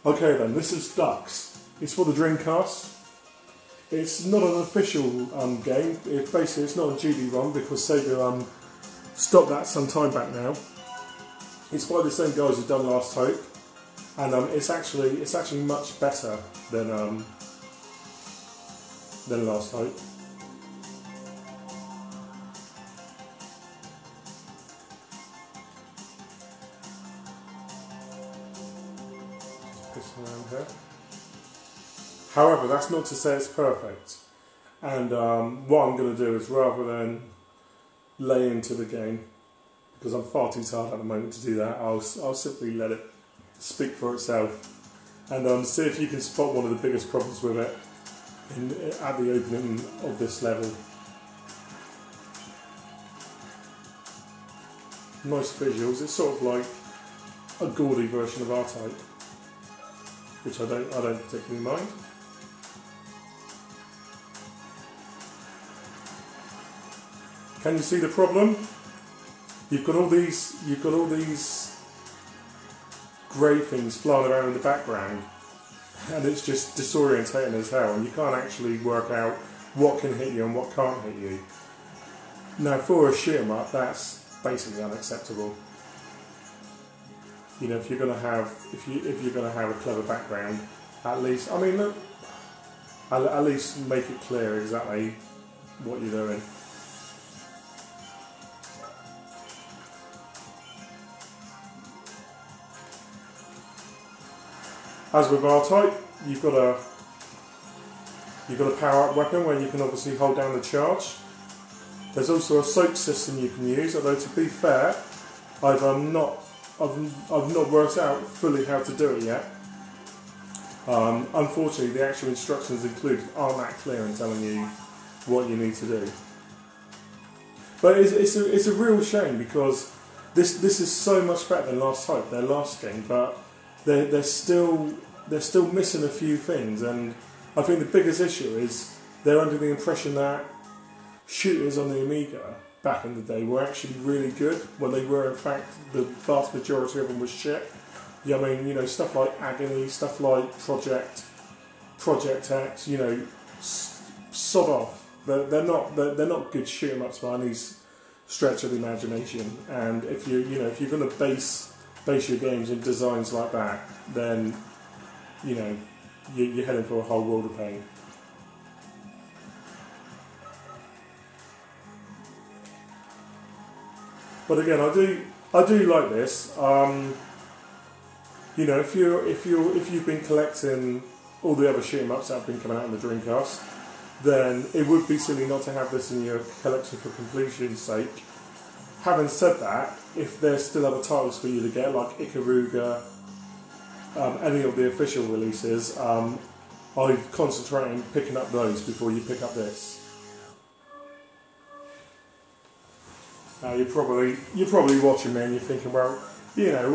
Okay then, this is Ducks. It's for the Dreamcast. It's not an official game. It's not a GD-ROM because Sega stopped that some time back now. It's by the same guys who've done Last Hope, and it's actually much better than Last Hope. Around here. However, that's not to say it's perfect. And what I'm going to do is, rather than lay into the game, because I'm far too tired at the moment to do that, I'll simply let it speak for itself and see if you can spot one of the biggest problems with it at the opening of this level. Nice visuals. It's sort of like a gaudy version of R-Type, which I don't particularly mind. Can you see the problem? You've got all these grey things flying around in the background, and it's just disorientating as hell, and you can't actually work out what can hit you and what can't hit you. Now, for a shoot 'em up, that's basically unacceptable. You know, if you're going to have a clever background, at least, I mean, look, at least make it clear exactly what you're doing. As with R-Type, you've got a power-up weapon where you can obviously hold down the charge. There's also a soak system you can use, although to be fair, I've not worked out fully how to do it yet. Unfortunately, the actual instructions included aren't that clear in telling you what you need to do. But it's a real shame because this is so much better than Last Hope, their last game, but they're still missing a few things, and I think the biggest issue is they're under the impression that shooters on the Amiga back in the day were actually really good, when they were in fact the vast majority of them was shit. Yeah, I mean, you know, stuff like Agony, stuff like Project X, you know, sod off. They're not good shoot 'em ups by any stretch of the imagination. And if you're going to base your games in designs like that, then you know you're heading for a whole world of pain. But again, I do like this. You know, if you've been collecting all the other shoot 'em ups that have been coming out on the Dreamcast, then it would be silly not to have this in your collection for completion's sake. Having said that, if there's still other titles for you to get, like Ikaruga, any of the official releases, I'd concentrate on picking up those before you pick up this. Now you're probably watching me and you're thinking, well, you know,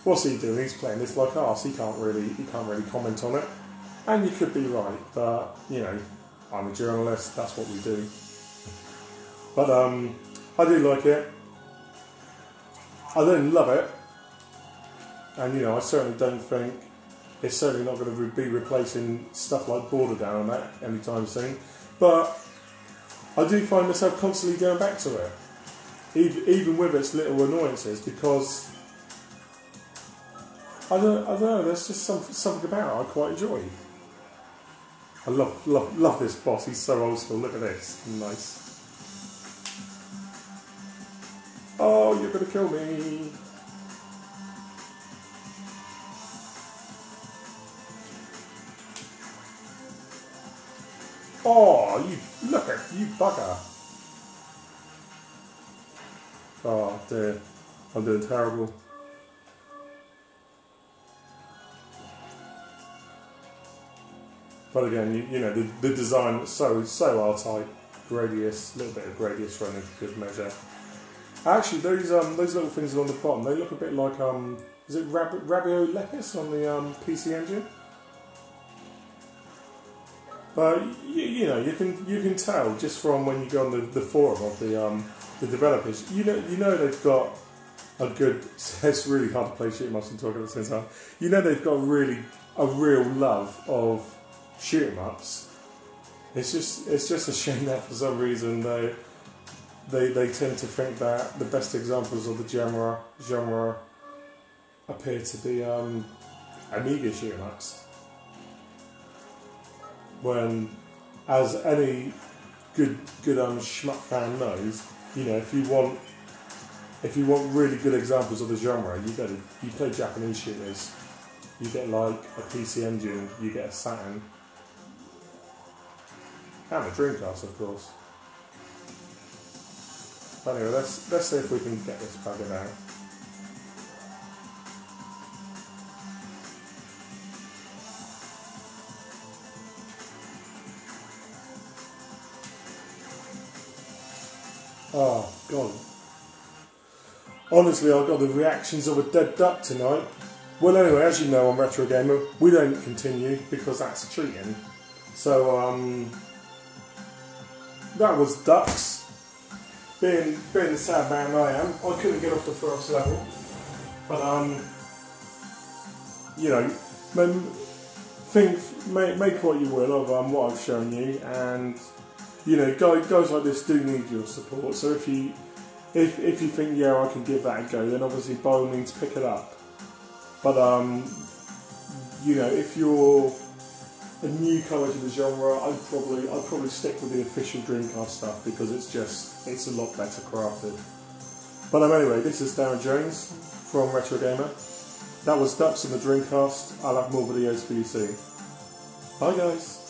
what's he doing? He's playing this like arse. He can't really comment on it. And you could be right, but you know, I'm a journalist. That's what we do. But I do like it. I don't love it, and you know, I certainly don't think it's certainly not going to be replacing stuff like Border Down on that anytime soon. But I do find myself constantly going back to it, even with its little annoyances, because I don't know. There's just something about it I quite enjoy. I love this boss. He's so old school. Look at this. Nice. Oh, you're going to kill me. Oh, you look at you bugger. Oh dear, I'm doing terrible. But again, you know, the design is so R-Type, Gradius, a little bit of Gradius running for good measure. Actually, those little things along the bottom, they look a bit like is it Rabio Lepis on the PC Engine? But you know, you can tell just from when you go on the forum of the developers. You know they've got a good. It's really hard to play shoot 'em ups and talk at the same time. You know they've got a real love of shoot 'em ups. It's just a shame that for some reason they tend to think that the best examples of the genre appear to be Amiga shoot 'em ups. When, as any good shmup fan knows, you know, if you want really good examples of the genre, you play Japanese shooters. You get like a PC Engine, you get a Saturn, and a Dreamcast, of course. But anyway, let's see if we can get this bugger down. Oh God. Honestly, I've got the reactions of a dead duck tonight. Well, anyway, as you know on Retro Gamer, we don't continue because that's cheating. So, that was ducks. Being the sad man I am, I couldn't get off the first level. But, you know, make what you will of what I've shown you, and you know, guys like this do need your support. So if you think, yeah, I can give that a go, then obviously by all means pick it up. But you know, if you're a newcomer to the genre, I'd probably stick with the official Dreamcast stuff because it's a lot better crafted. But anyway, this is Darren Jones from Retro Gamer. That was Ducks on the Dreamcast. I'll have more videos for you soon. Bye guys.